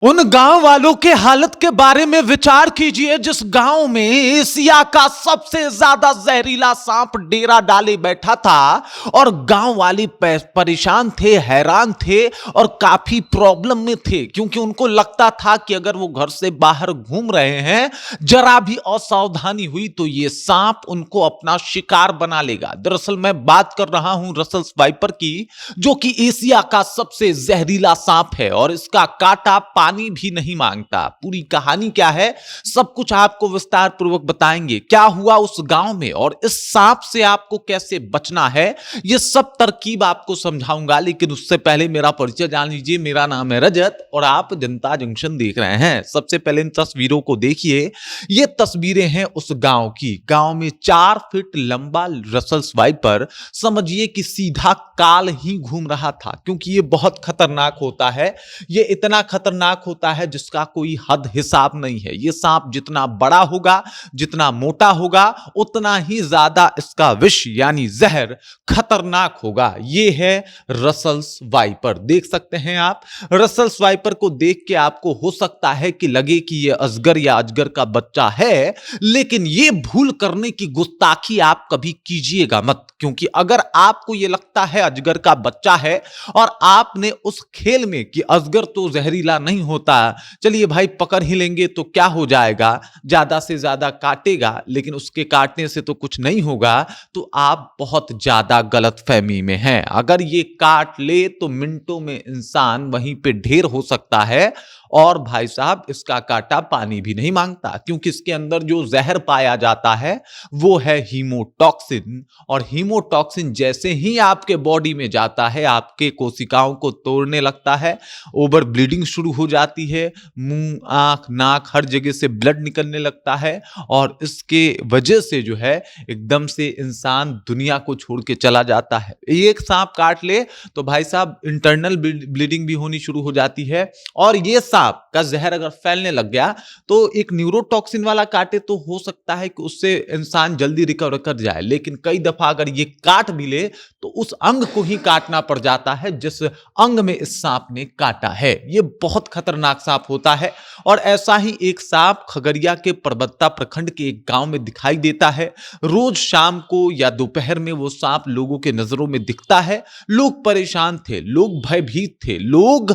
उन गांव वालों के हालत के बारे में विचार कीजिए जिस गांव में एशिया का सबसे ज्यादा जहरीला सांप डेरा डाले बैठा था और गांव वाले परेशान थे, हैरान थे और काफी प्रॉब्लम में थे क्योंकि उनको लगता था कि अगर वो घर से बाहर घूम रहे हैं, जरा भी असावधानी हुई तो ये सांप उनको अपना शिकार बना लेगा। दरअसल मैं बात कर रहा हूं रसल्स वाइपर की, जो कि एशिया का सबसे जहरीला सांप है और इसका काटा पानी भी नहीं मांगता। पूरी कहानी क्या है, सब कुछ आपको विस्तार पूर्वक बताएंगे। क्या हुआ उस गांव में और इस सांप से आपको कैसे बचना है, ये सब तरकीब आपको समझाऊंगा। लेकिन उससे पहले मेरा परिचय जान लीजिए। मेरा नाम है रजत और आप जनता जंक्शन देख रहे हैं। सबसे पहले इन तस्वीरों को देखिए। ये तस्वीरें हैं उस गांव की। गांव में 4 फीट लंबा रसल्स वाइपर, समझिए कि सीधा काल ही घूम रहा था, क्योंकि ये बहुत खतरनाक होता है। ये इतना खतरनाक होता है जिसका कोई हद हिसाब नहीं है। ये सांप जितना बड़ा होगा, जितना मोटा होगा, उतना ही ज्यादा इसका विष यानी जहर खतरनाक होगा। ये है रसल्स वाइपर। देख सकते हैं आप। रसल्स वाइपर को देख के आपको हो सकता है कि लगे कि ये अजगर या अजगर का बच्चा है, लेकिन ये भूल करने की गुस्ताखी आप कभी कीजिएगा मत, क्योंकि अगर आपको यह लगता है अजगर का बच्चा है और आपने उस खेल में कि अजगर तो जहरीला नहीं होता, चलिए भाई पकड़ ही लेंगे तो क्या हो जाएगा, ज्यादा से ज्यादा काटेगा लेकिन उसके काटने से तो कुछ नहीं होगा, तो आप बहुत ज्यादा गलतफहमी में हैं। अगर ये काट ले तो मिनटों में इंसान वहीं पे ढेर हो सकता है। और भाई साहब, इसका काटा पानी भी नहीं मांगता, क्योंकि इसके अंदर जो जहर पाया जाता है वो है हीमोटॉक्सिन। और हीमोटॉक्सिन जैसे ही आपके बॉडी में जाता है, आपके कोशिकाओं को तोड़ने लगता है, ओवर ब्लीडिंग शुरू हो जाती है, मुंह, आंख, नाक हर जगह से ब्लड निकलने लगता है। और इसके वजह से जो है एकदम से इंसान दुनिया को छोड़ के चला जाता है। एक सांप काट ले तो भाई साहब इंटरनल ब्लीडिंग भी होनी शुरू हो जाती है। और ये सांप का जहर अगर फैलने लग गया तो एक न्यूरोटॉक्सिन वाला काटे तो हो सकता है कि उससे इंसान जल्दी रिकवर कर जाए, लेकिन कई दफा अगर ये काट भी ले तो उस अंग को ही काटना पड़ जाता है जिस अंग में इस सांप ने काटा है। ये बहुत खतरनाक सांप होता है। और ऐसा ही एक सांप खगड़िया के परबत्ता प्रखंड के एक गांव में दिखाई देता है। रोज शाम को या दोपहर में वो सांप लोगों के नजरों में दिखता है। लोग परेशान थे, लोग भयभीत थे, लोग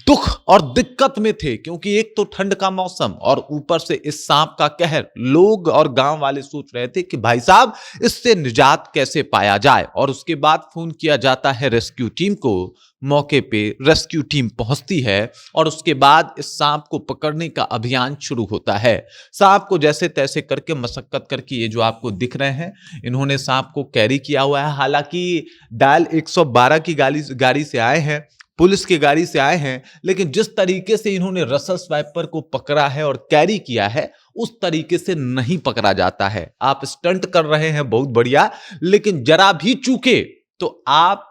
दुख और दिक्कत में थे, क्योंकि एक तो ठंड का मौसम और ऊपर से इस सांप का कहर। लोग और गांव वाले सोच रहे थे कि भाई साहब इससे निजात कैसे पाया जाए। और उसके बाद फोन किया जाता है रेस्क्यू टीम को। मौके पे रेस्क्यू टीम पहुंचती है और उसके बाद इस सांप को पकड़ने का अभियान शुरू होता है। सांप को जैसे तैसे करके मशक्कत करके, ये जो आपको दिख रहे हैं, इन्होंने सांप को कैरी किया हुआ है। हालांकि डायल 112 की गाड़ी से आए हैं, पुलिस की गाड़ी से आए हैं, लेकिन जिस तरीके से इन्होंने रसल्स वाइपर को पकड़ा है और कैरी किया है, उस तरीके से नहीं पकड़ा जाता है। आप स्टंट कर रहे हैं, बहुत बढ़िया, लेकिन जरा भी चूके तो आपको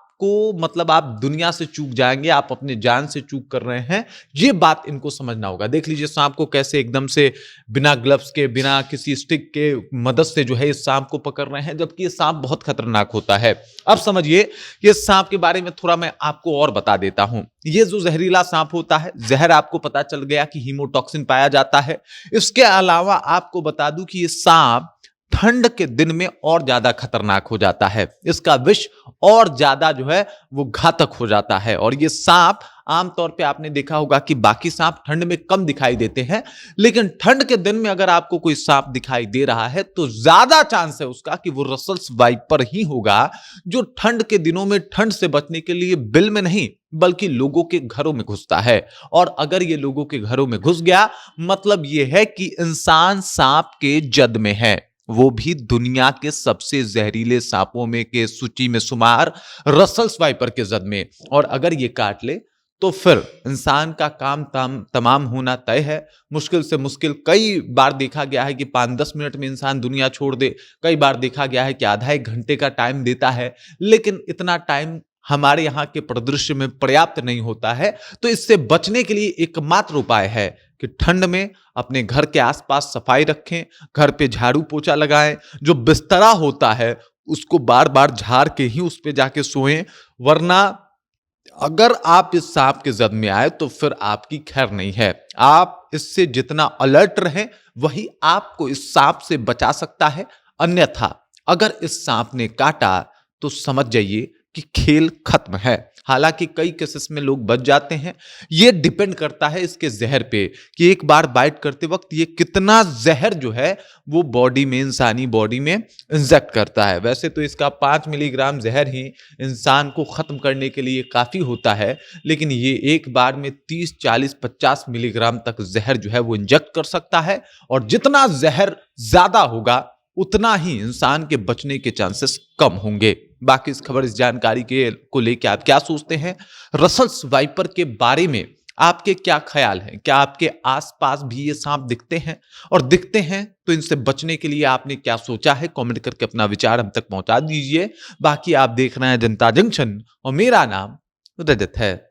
मतलब आप दुनिया से चूक जाएंगे, आप अपने जान से चूक कर रहे हैं। ये बात इनको समझना होगा। देख लीजिए सांप को कैसे एकदम से बिना ग्लव्स के, बिना किसी स्टिक के मदद से जो है इस सांप को पकड़ रहे हैं, जबकि ये सांप बहुत खतरनाक होता है। अब समझिए, ये सांप के बारे में थोड़ा मैं आपको और बता देता हूं। ये जो जहरीला सांप होता है, जहर आपको पता चल गया कि हीमोटॉक्सिन पाया जाता है। इसके अलावा आपको बता दूं कि ये सांप ठंड के दिन में और ज्यादा खतरनाक हो जाता है। इसका विष और ज्यादा जो है वो घातक हो जाता है। और ये सांप आमतौर पे आपने देखा होगा कि बाकी सांप ठंड में कम दिखाई देते हैं, लेकिन ठंड के दिन में अगर आपको कोई सांप दिखाई दे रहा है तो ज्यादा चांस है उसका कि वो रसल्स वाइपर ही होगा, जो ठंड के दिनों में ठंड से बचने के लिए बिल में नहीं बल्कि लोगों के घरों में घुसता है। और अगर ये लोगों के घरों में घुस गया, मतलब ये है कि इंसान सांप के जद में है, वो भी दुनिया के सबसे जहरीले सांपों में के सूची में शुमार रसल्स वाइपर के जद में। और अगर ये काट ले तो फिर इंसान का काम तमाम होना तय है। मुश्किल से मुश्किल कई बार देखा गया है कि 5-10 मिनट में इंसान दुनिया छोड़ दे, कई बार देखा गया है कि आधा 1 घंटे का टाइम देता है, लेकिन इतना टाइम हमारे यहाँ के परिदृश्य में पर्याप्त नहीं होता है। तो इससे बचने के लिए एकमात्र उपाय है कि ठंड में अपने घर के आसपास सफाई रखें, घर पे झाड़ू पोछा लगाएं, जो बिस्तरा होता है उसको बार बार झाड़ के ही उस पे जाके सोएं, वरना अगर आप इस सांप के जद में आए तो फिर आपकी खैर नहीं है। आप इससे जितना अलर्ट रहें वही आपको इस सांप से बचा सकता है। अन्यथा अगर इस सांप ने काटा तो समझ जाइए कि खेल खत्म है। हालांकि कई केसेस में लोग बच जाते हैं। यह डिपेंड करता है इसके जहर पे कि एक बार बाइट करते वक्त ये कितना जहर जो है वो बॉडी में, इंसानी बॉडी में इंजेक्ट करता है। वैसे तो इसका 5 मिलीग्राम जहर ही इंसान को खत्म करने के लिए काफी होता है, लेकिन ये एक बार में 30, 40, 50 मिलीग्राम तक जहर जो है वो इंजेक्ट कर सकता है। और जितना जहर ज्यादा होगा उतना ही इंसान के बचने के चांसेस कम होंगे। बाकी इस खबर, इस जानकारी के को लेकर आप क्या सोचते हैं? रसल्स वाइपर के बारे में आपके क्या ख्याल हैं? क्या आपके आसपास भी ये सांप दिखते हैं? और दिखते हैं तो इनसे बचने के लिए आपने क्या सोचा है? कमेंट करके अपना विचार हम तक पहुंचा दीजिए। बाकी आप देख रहे हैं जनता जंक्शन और मेरा नाम रजत है।